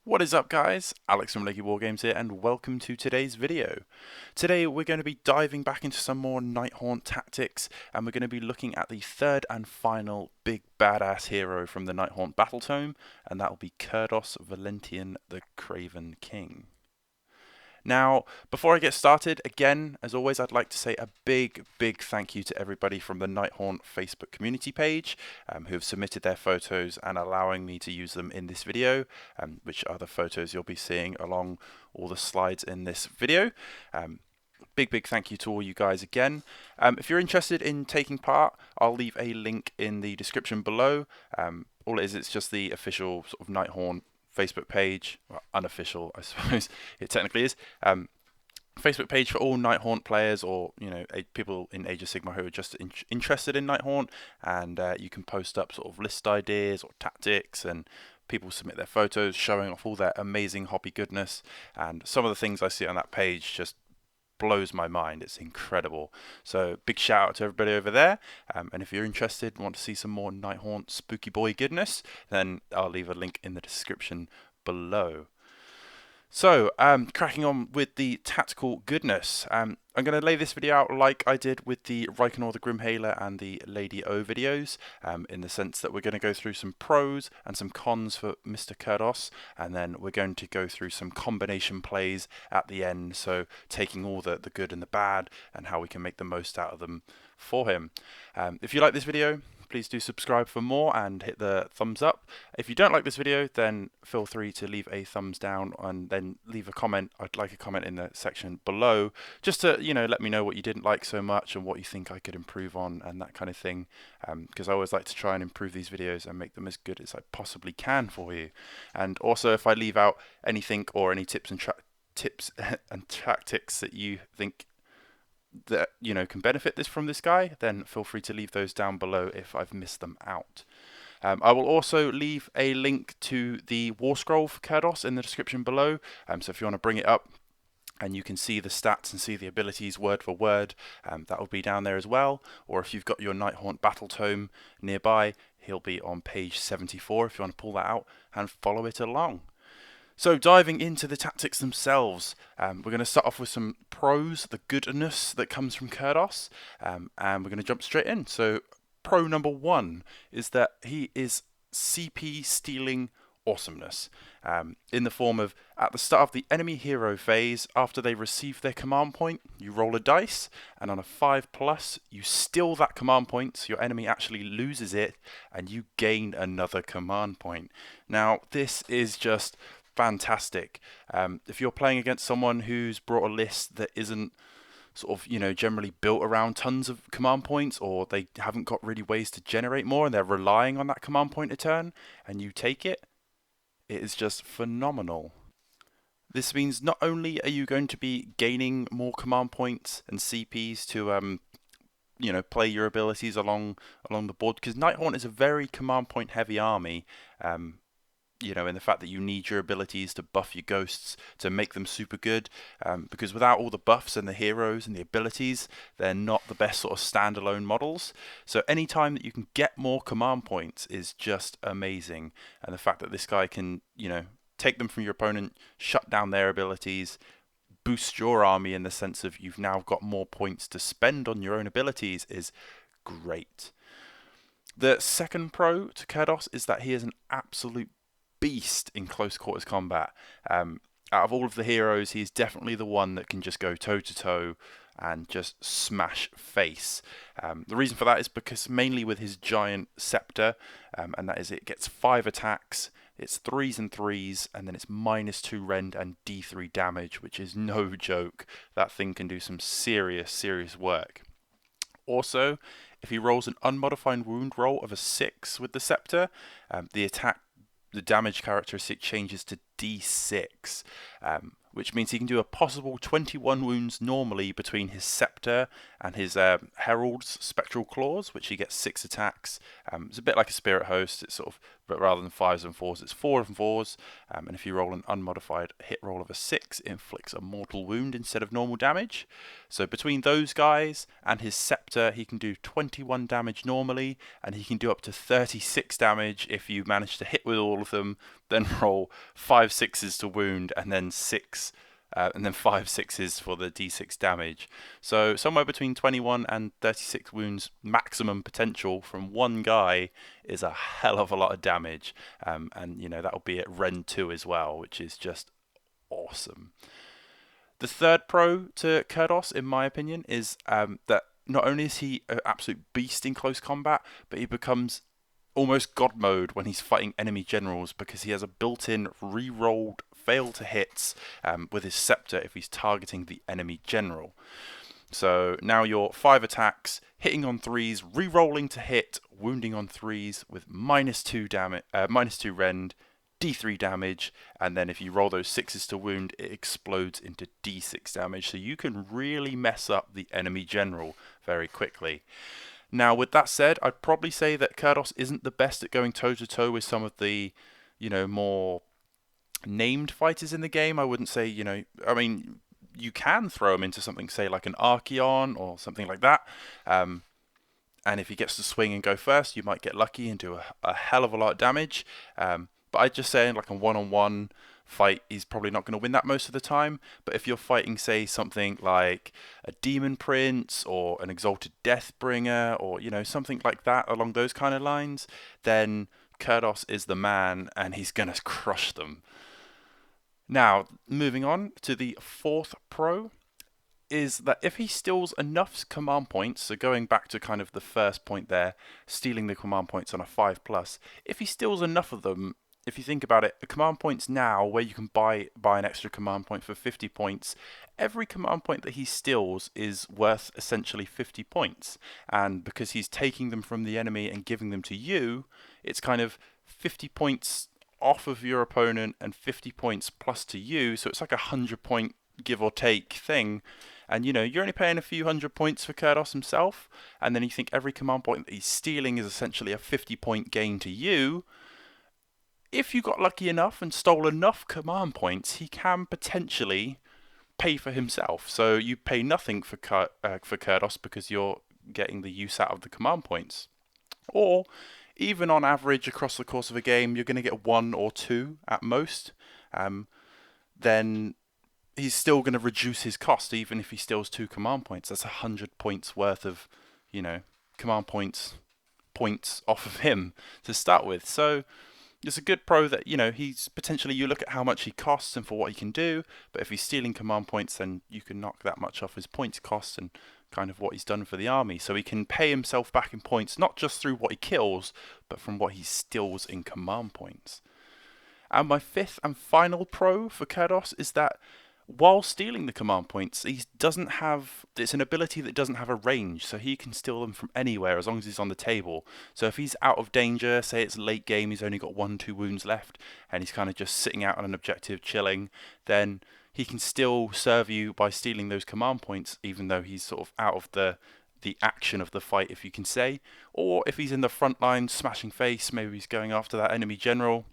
What is up, guys? Alex from Lakey Wargames here, and welcome to today's video. Today we're going to be diving back into some more Nighthaunt tactics, and we're going to be looking at the third and final big badass hero from the Nighthaunt battle tome, and that will be Kurdoss Valentian, the Craven King. Now, before I get started, again, as always, I'd like to say a big thank you to everybody from the Nighthaunt Facebook community page who have submitted their photos and allowing me to use them in this video, which are the photos you'll be seeing along all the slides in this video. Big thank you to all you guys again. If you're interested in taking part, I'll leave a link in the description below. All it is, it's just the official sort of Nighthaunt Facebook page, well, unofficial, I suppose it technically is. Facebook page for all Nighthaunt players, or people in Age of Sigmar who are just interested in Nighthaunt, and you can post up sort of list ideas or tactics, and people submit their photos showing off all their amazing hobby goodness. And some of the things I see on that page just blows my mind. It's incredible. So big shout out to everybody over there, and if you're interested and want to see some more Nighthaunt spooky boy goodness, then I'll leave a link in the description below. So cracking on with the tactical goodness, I'm going to lay this video out like I did with the Reikenor the Grimhaler and the Lady O videos, in the sense that we're going to go through some pros and some cons for Mr. Kurdoss, and then we're going to go through some combination plays at the end, so taking all the good and the bad and how we can make the most out of them for him. If you like this video, please do subscribe for more and hit the thumbs up. If you don't like this video, then feel free to leave a thumbs down and then leave a comment. I'd like a comment in the section below, just to let me know what you didn't like so much and what you think I could improve on and that kind of thing, because I always like to try and improve these videos and make them as good as I possibly can for you. And also, if I leave out anything or any tips and tactics that you think that can benefit from this guy, then feel free to leave those down below if I've missed them out. I will also leave a link to the Warscroll for Kurdoss in the description below, so if you want to bring it up and you can see the stats and see the abilities word for word, that will be down there as well. Or if you've got your Nighthaunt battle tome nearby, he'll be on page 74 if you want to pull that out and follow it along. So diving into the tactics themselves, we're going to start off with some pros, the goodness that comes from Kurdoss, and we're going to jump straight in. So pro number one is that he is CP stealing awesomeness, in the form of, at the start of the enemy hero phase, after they receive their command point, you roll a dice, and on a 5+, you steal that command point, so your enemy actually loses it, and you gain another command point. Now, this is just fantastic. If you're playing against someone who's brought a list that isn't sort of generally built around tons of command points, or they haven't got really ways to generate more and they're relying on that command point a turn, and you take it, it is just phenomenal. This means not only are you going to be gaining more command points and CPs to play your abilities along the board, because Nighthaunt is a very command point heavy army, in the fact that you need your abilities to buff your ghosts to make them super good, because without all the buffs and the heroes and the abilities, they're not the best sort of standalone models. So any time that you can get more command points is just amazing, and the fact that this guy can take them from your opponent, shut down their abilities, boost your army in the sense of you've now got more points to spend on your own abilities is great. The second pro to Kurdoss is that he is an absolute beast in close quarters combat. Out of all of the heroes, he's definitely the one that can just go toe to toe and just smash face. The reason for that is because mainly with his giant scepter, and that is it gets 5 attacks, it's 3s and 3s, and then it's -2 rend and D3 damage, which is no joke. That thing can do some serious work. Also, if he rolls an unmodified wound roll of a 6 with the scepter, the damage characteristic changes to D6, which means he can do a possible 21 wounds normally between his scepter and his Herald's spectral claws, which he gets 6 attacks. It's a bit like a spirit host. It sort of but rather than 5s and 4s, it's 4s and 4s. And if you roll an unmodified hit roll of a 6, it inflicts a mortal wound instead of normal damage. So between those guys and his scepter, he can do 21 damage normally, and he can do up to 36 damage if you manage to hit with all of them, then roll 5 6s to wound, and then 5 6s for the d6 damage. So somewhere between 21 and 36 wounds maximum potential from one guy is a hell of a lot of damage. And that'll be at Ren 2 as well, which is just awesome. The third pro to Kurdoss, in my opinion, is that not only is he an absolute beast in close combat, but he becomes almost god mode when he's fighting enemy generals, because he has a built-in re-rolled fail to hits with his scepter if he's targeting the enemy general. So now you're 5 attacks, hitting on 3s, re-rolling to hit, wounding on 3s with -2 damage, -2 rend, d3 damage, and then if you roll those 6s to wound, it explodes into d6 damage. So you can really mess up the enemy general very quickly. Now, with that said, I'd probably say that Kurdoss isn't the best at going toe-to-toe with some of the, more named fighters in the game. I wouldn't say, you can throw him into something, say, like an Archeon or something like that. And if he gets to swing and go first, you might get lucky and do a hell of a lot of damage. But I'd just say, like a one-on-one fight, he's probably not going to win that most of the time. But if you're fighting, say, something like a Demon Prince or an Exalted Deathbringer or, something like that along those kind of lines, then Kurdoss is the man and he's going to crush them. Now, moving on to the fourth pro, is that if he steals enough command points, so going back to kind of the first point there, stealing the command points on a 5+, if he steals enough of them, if you think about it, the command points now, where you can buy an extra command point for 50 points, every command point that he steals is worth essentially 50 points. And because he's taking them from the enemy and giving them to you, it's kind of 50 points off of your opponent and 50 points plus to you, so it's like a 100-point give or take thing. And you're only paying a few 100 points for Kurdoss himself, and then you think every command point that he's stealing is essentially a 50-point gain to you. If you got lucky enough and stole enough command points, he can potentially pay for himself. So you pay nothing for Kurdoss because you're getting the use out of the command points. Or even on average across the course of a game, you're going to get 1 or 2 at most. Then he's still going to reduce his cost even if he steals 2 command points. That's 100 points worth of, command points off of him to start with. So it's a good pro that, he's potentially, you look at how much he costs and for what he can do, but if he's stealing command points, then you can knock that much off his points cost and kind of what he's done for the army. So he can pay himself back in points, not just through what he kills, but from what he steals in command points. And my fifth and final pro for Kurdoss is that while stealing the command points, it's an ability that doesn't have a range, so he can steal them from anywhere as long as he's on the table. So if he's out of danger, say it's late game, he's only got 1-2 wounds left, and he's kind of just sitting out on an objective chilling, then he can still serve you by stealing those command points, even though he's sort of out of the action of the fight, if you can say. Or if he's in the front line smashing face, maybe he's going after that enemy general,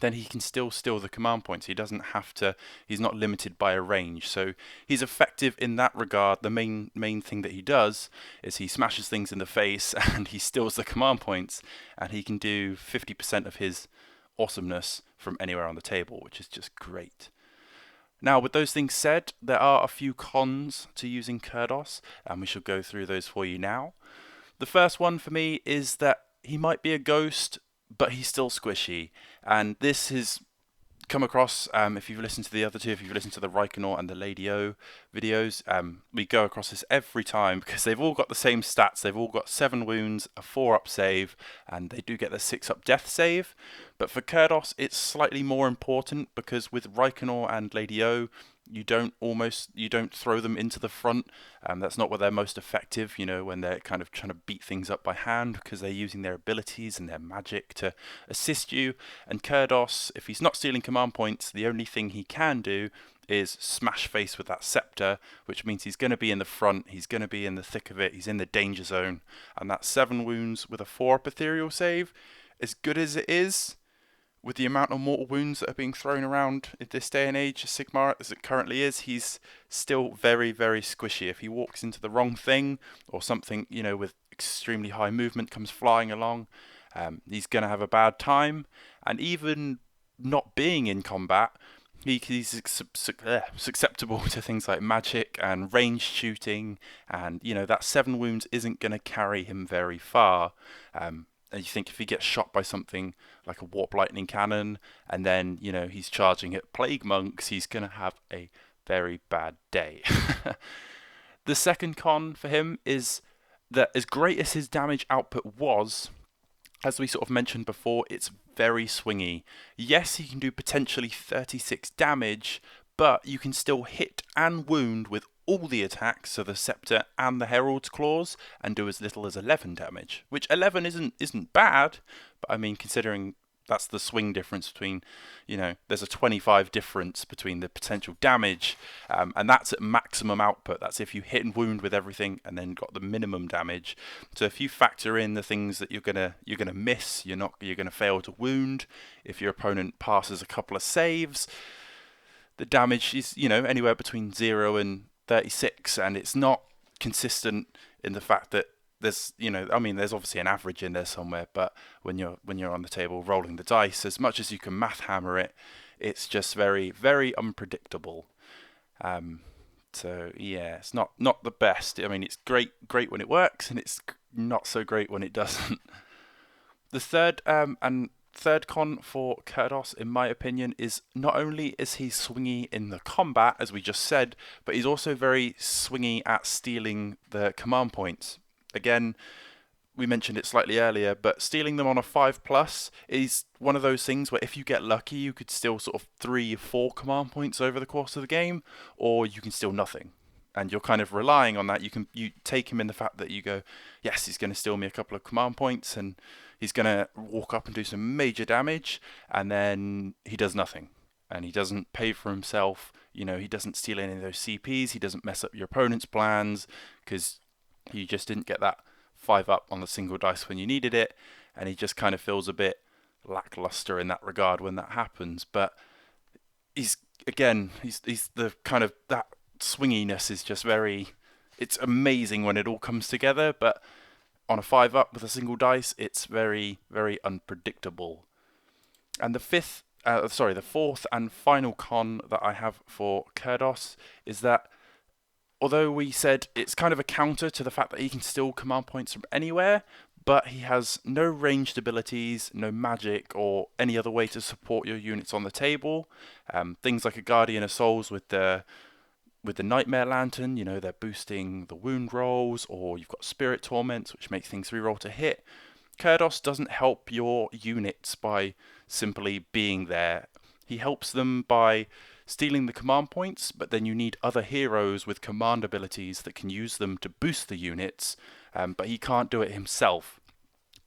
then he can still steal the command points. He's not limited by a range. So he's effective in that regard. The main thing that he does is he smashes things in the face and he steals the command points, and he can do 50% of his awesomeness from anywhere on the table, which is just great. Now, with those things said, there are a few cons to using Kurdoss, and we shall go through those for you now. The first one for me is that he might be a ghost, but he's still squishy, and this has come across, if you've listened to the other two, if you've listened to the Raikkonen and the Lady O videos, we go across this every time because they've all got the same stats. They've all got 7 wounds, a 4-up save, and they do get the 6-up death save. But for Kurdoss, it's slightly more important because with Raikkonen and Lady O, you don't throw them into the front. That's not where they're most effective, when they're kind of trying to beat things up by hand, because they're using their abilities and their magic to assist you. And Kurdoss, if he's not stealing command points, the only thing he can do is smash face with that scepter, which means he's going to be in the front, he's going to be in the thick of it, he's in the danger zone, and that's 7 wounds with a 4-up ethereal save. as good as it is, with the amount of mortal wounds that are being thrown around in this day and age, Sigmar as it currently is, he's still very, very squishy. If he walks into the wrong thing, or something, you know, with extremely high movement comes flying along, he's going to have a bad time. And even not being in combat, he's susceptible to things like magic and ranged shooting, and you know that 7 wounds isn't going to carry him very far. And you think if he gets shot by something like a warp lightning cannon, and then you know he's charging at plague monks, he's going to have a very bad day. The second con for him is that as great as his damage output was, as we sort of mentioned before, it's very swingy. Yes, he can do potentially 36 damage, but you can still hit and wound with all the attacks, so the Scepter and the Herald's Claws, and do as little as 11 damage, which 11 isn't bad, but I mean, considering that's the swing difference between, you know, there's a 25 difference between the potential damage, and that's at maximum output. That's if you hit and wound with everything and then got the minimum damage. So if you factor in the things that you're gonna miss, you're gonna fail to wound. If your opponent passes a couple of saves, the damage is, you know, anywhere between 0 and 36, and it's not consistent in the fact that there's, you know, I mean, there's obviously an average in there somewhere, but when you're on the table rolling the dice, as much as you can math hammer it, it's just very, very unpredictable. So yeah, it's not the best. I mean, it's great when it works, and it's not so great when it doesn't. The third con for Kurdoss, in my opinion, is not only is he swingy in the combat, as we just said, but he's also very swingy at stealing the command points. Again, we mentioned it slightly earlier, but stealing them on a 5+ is one of those things where if you get lucky, you could steal sort of 3 or 4 command points over the course of the game, or you can steal nothing. And you're kind of relying on that. You take him in the fact that you go, yes, he's going to steal me a couple of command points, and he's going to walk up and do some major damage, and then he does nothing. And he doesn't pay for himself. You know, he doesn't steal any of those CPs. He doesn't mess up your opponent's plans, because you just didn't get that 5 up on the single dice when you needed it, and he just kind of feels a bit lackluster in that regard when that happens. But he's the kind of, that swinginess is just very, it's amazing when it all comes together, but on a 5 up with a single dice, it's very, very unpredictable. And the fourth and final con that I have for Kurdoss is that although we said it's kind of a counter to the fact that he can steal command points from anywhere, but he has no ranged abilities, no magic, or any other way to support your units on the table. Things like a Guardian of Souls with the Nightmare Lantern, you know, they're boosting the wound rolls, or you've got Spirit Torments, which makes things reroll to hit. Kurdoss doesn't help your units by simply being there. He helps them by stealing the command points, but then you need other heroes with command abilities that can use them to boost the units, but he can't do it himself.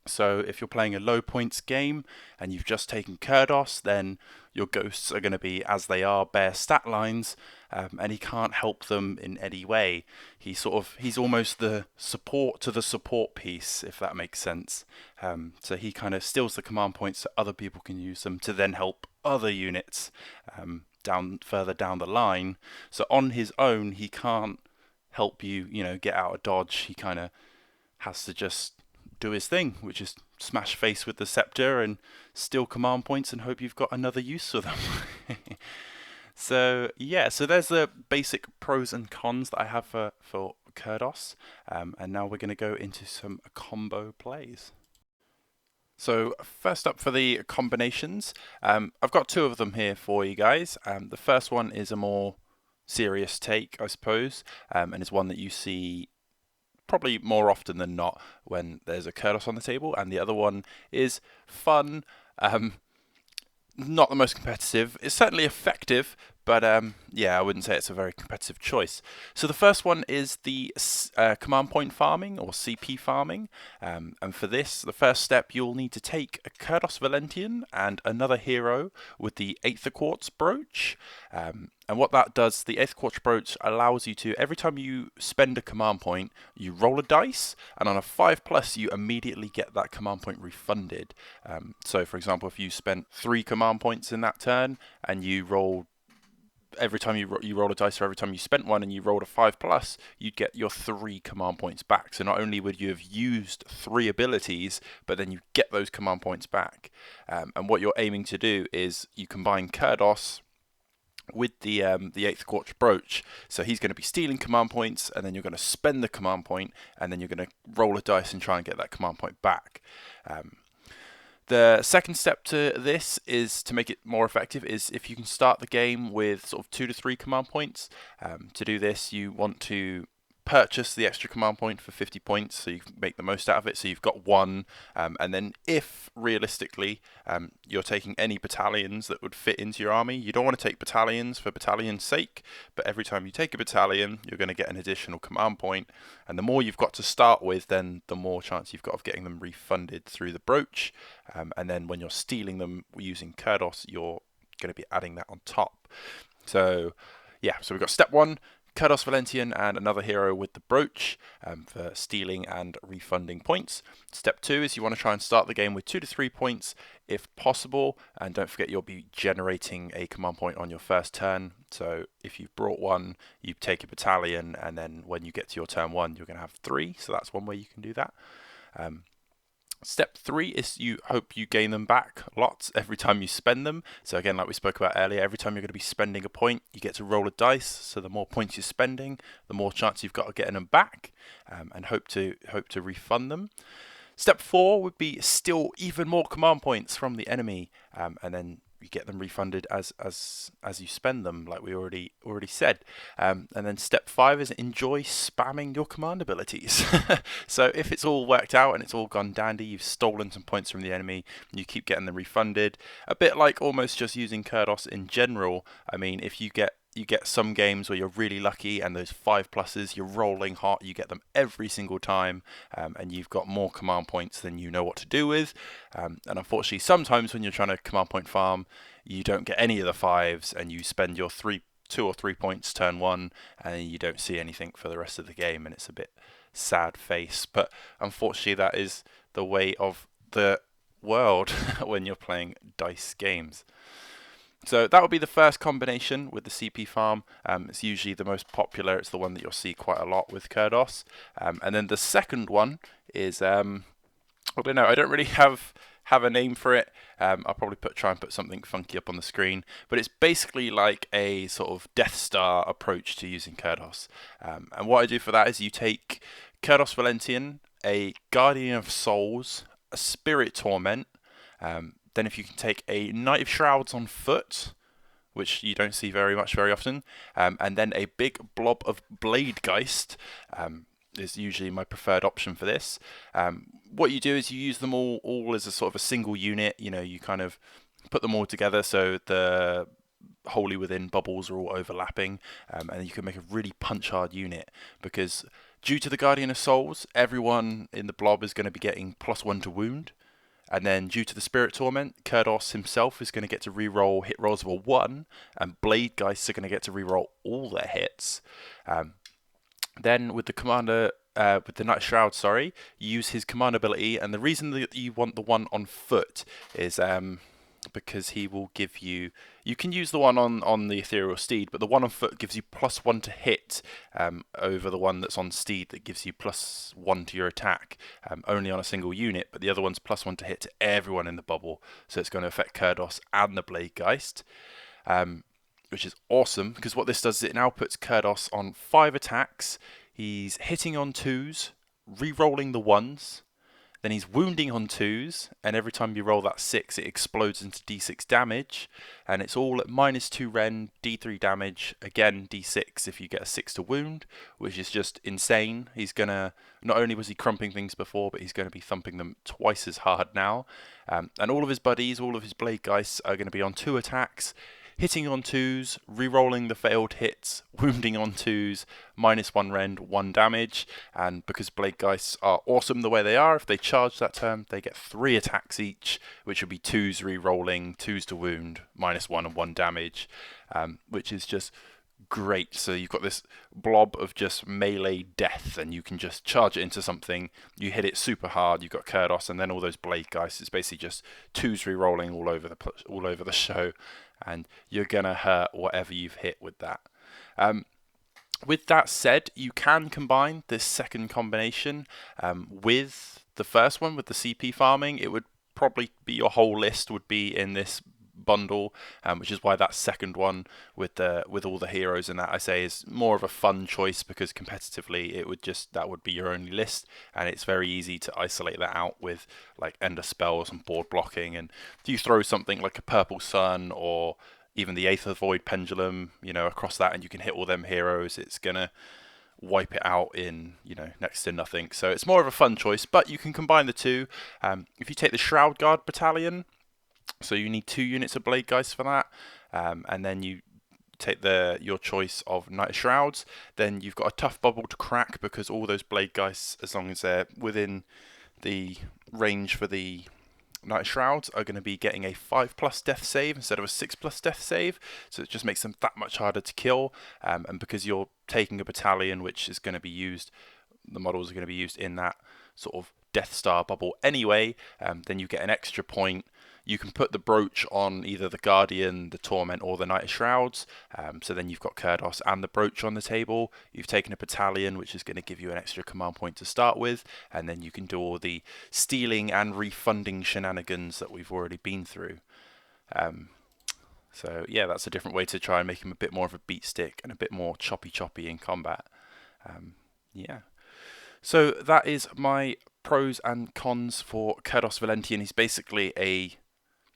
So if you're playing a low points game and you've just taken Kurdoss, then your ghosts are going to be as they are, bare stat lines, and he can't help them in any way. He's almost the support to the support piece, if that makes sense. So he kind of steals the command points so other people can use them to then help other units further down the line. So on his own, he can't help you, you know, get out of dodge. He kind of has to just do his thing, which is smash face with the Scepter and steal command points and hope you've got another use for them. So yeah, so there's the basic pros and cons that I have for Kurdoss, and now we're going to go into some combo plays. So first up for the combinations, I've got 2 of them here for you guys. The first one is a more serious take, I suppose, and it's one that you see probably more often than not when there's a Kurdoss on the table, and the other one is fun, not the most competitive. It's certainly effective, But yeah, I wouldn't say it's a very competitive choice. So the first one is the command point farming, or CP farming. And for this, the first step, you'll need to take a Kurdoss Valentian and another hero with the Aether Quartz brooch. And what that does, the Aether Quartz brooch allows you to, every time you spend a command point, you roll a dice, and on a 5+, you immediately get that command point refunded. So for example, if you spent 3 command points in that turn, and you rolled every time you roll a dice, or every time you spent one and you rolled a 5+, you'd get your 3 command points back. So not only would you have used 3 abilities, but then you get those command points back. And what you're aiming to do is you combine Kurdoss with the Aether Quartz brooch. So he's going to be stealing command points, and then you're going to spend the command point, and then you're going to roll a dice and try and get that command point back. The second step to this is to make it more effective is if you can start the game with sort of 2 to 3 command points. To do this, you want to purchase the extra command point for 50 points, so you can make the most out of it. So you've got 1, and then if realistically you're taking any battalions that would fit into your army, you don't want to take battalions for battalion's sake, but every time you take a battalion, you're going to get an additional command point, and the more you've got to start with, then the more chance you've got of getting them refunded through the brooch. And then when you're stealing them using Kurdoss, you're going to be adding that on top. So yeah, so we've got step 1, Kurdoss Valentian and another hero with the brooch for stealing and refunding points. Step 2 is you want to try and start the game with 2 to 3 points if possible, and don't forget you'll be generating a command point on your first turn. So if you've brought 1, you take a battalion, and then when you get to your turn 1, you're going to have 3. So that's one way you can do that. Step 3 is you hope you gain them back lots every time you spend them. So again, like we spoke about earlier, every time you're going to be spending a point, you get to roll a dice. So the more points you're spending, the more chance you've got of getting them back, and hope to refund them. Step 4 would be steal even more command points from the enemy, and then you get them refunded as you spend them, like we already said. And then step 5 is enjoy spamming your command abilities. So if it's all worked out and it's all gone dandy, you've stolen some points from the enemy, and you keep getting them refunded, a bit like almost just using Kurdoss in general. I mean, if you get some games where you're really lucky, and those 5+, you're rolling hot, you get them every single time, and you've got more command points than you know what to do with. And unfortunately, sometimes when you're trying to command point farm, you don't get any of the 5s, and you spend your 2 or 3 points turn 1, and you don't see anything for the rest of the game, and it's a bit sad face. But unfortunately, that is the way of the world when you're playing dice games. So that would be the first combination with the CP farm. It's usually the most popular. It's the one that you'll see quite a lot with Kurdoss. And then the second one is, I don't know, I don't really have a name for it. I'll probably try and put something funky up on the screen. But it's basically like a sort of Death Star approach to using Kurdoss. And what I do for that is you take Kurdoss Valentian, a Guardian of Souls, a Spirit Torment, then if you can take a Knight of Shrouds on foot, which you don't see very often, and then a big blob of Bladegeist is usually my preferred option for this. What you do is you use them all as a sort of a single unit. You know, you kind of put them all together so the wholly within bubbles are all overlapping, and you can make a really punch hard unit, because due to the Guardian of Souls, everyone in the blob is going to be getting +1 to wound. And then due to the Spirit Torment, Kurdoss himself is going to get to reroll hit rolls of a 1, and Bladegeists are going to get to reroll all their hits. Then with the commander, with the Knight Shroud, you use his command ability, and the reason that you want the one on foot is because he will give you. You can use the one on the Ethereal Steed, but the one on foot gives you +1 to hit over the one that's on Steed that gives you +1 to your attack, only on a single unit, but the other one's +1 to hit to everyone in the bubble, so it's going to affect Kurdoss and the Bladegeist, which is awesome, because what this does is it now puts Kurdoss on 5 attacks. He's hitting on 2s, re-rolling the 1s, then he's wounding on 2s, and every time you roll that 6, it explodes into d6 damage, and it's all at -2 Ren, d3 damage, again d6 if you get a 6 to wound, which is just insane. He's gonna, not only was he crumping things before, but he's going to be thumping them twice as hard now. And all of his buddies, all of his Bladegeists are going to be on 2 attacks. hitting on 2s, re-rolling the failed hits, wounding on 2s, -1 rend, 1 damage, and because Blade Geists are awesome the way they are, if they charge that turn, they get 3 attacks each, which would be 2s re-rolling, 2s to wound, -1 and 1 damage, which is just great. So you've got this blob of just melee death, and you can just charge it into something. You hit it super hard. You've got Kurdoss, and then all those Blade Geists. It's basically just 2s re-rolling all over the show, and you're gonna hurt whatever you've hit with that. With that said, you can combine this second combination with the first one with the CP farming. It would probably be your whole list would be in this bundle, which is why that second one with all the heroes and that, I say, is more of a fun choice, because competitively that would be your only list, and it's very easy to isolate that out with like ender spells and board blocking. And if you throw something like a Purple Sun or even the Aether Void Pendulum, across that, and you can hit all them heroes, it's gonna wipe it out in next to nothing. So it's more of a fun choice, but you can combine the two. If you take the Shroud Guard Battalion, so you need 2 units of Blade Geist for that, and then you take your choice of Knight of Shrouds, then you've got a tough bubble to crack, because all those Blade Geists, as long as they're within the range for the Knight of Shrouds, are going to be getting a 5+ death save instead of a 6+ death save, so it just makes them that much harder to kill. And because you're taking a battalion which is going to be used, the models are going to be used in that sort of Death Star bubble anyway, then you get an extra point. You can put the brooch on either the Guardian, the Torment, or the Knight of Shrouds. So then you've got Kurdoss and the brooch on the table. You've taken a battalion, which is going to give you an extra command point to start with, and then you can do all the stealing and refunding shenanigans that we've already been through. So yeah, that's a different way to try and make him a bit more of a beat stick and a bit more choppy in combat. Yeah. So that is my pros and cons for Kurdoss Valentian. He's basically a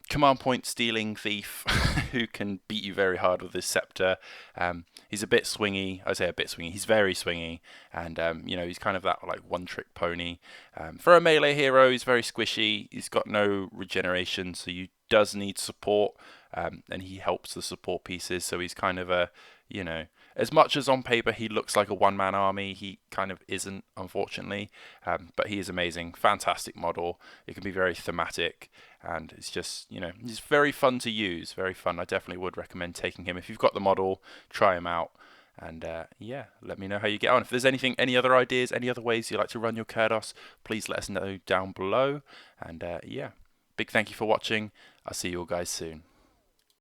command point stealing thief who can beat you very hard with his scepter. He's a bit swingy. I say a bit swingy. He's very swingy, and he's kind of that like one-trick pony. For a melee hero, he's very squishy. He's got no regeneration, so you does need support, and he helps the support pieces. So he's kind of a as much as on paper he looks like a one-man army, he kind of isn't, unfortunately. But he is amazing, fantastic model. It can be very thematic, and it's just, he's very fun to use, very fun. I definitely would recommend taking him. If you've got the model, try him out. And yeah, let me know how you get on. If there's any other ideas, any other ways you like to run your Kurdoss, please let us know down below. And yeah, big thank you for watching. I'll see you all guys soon.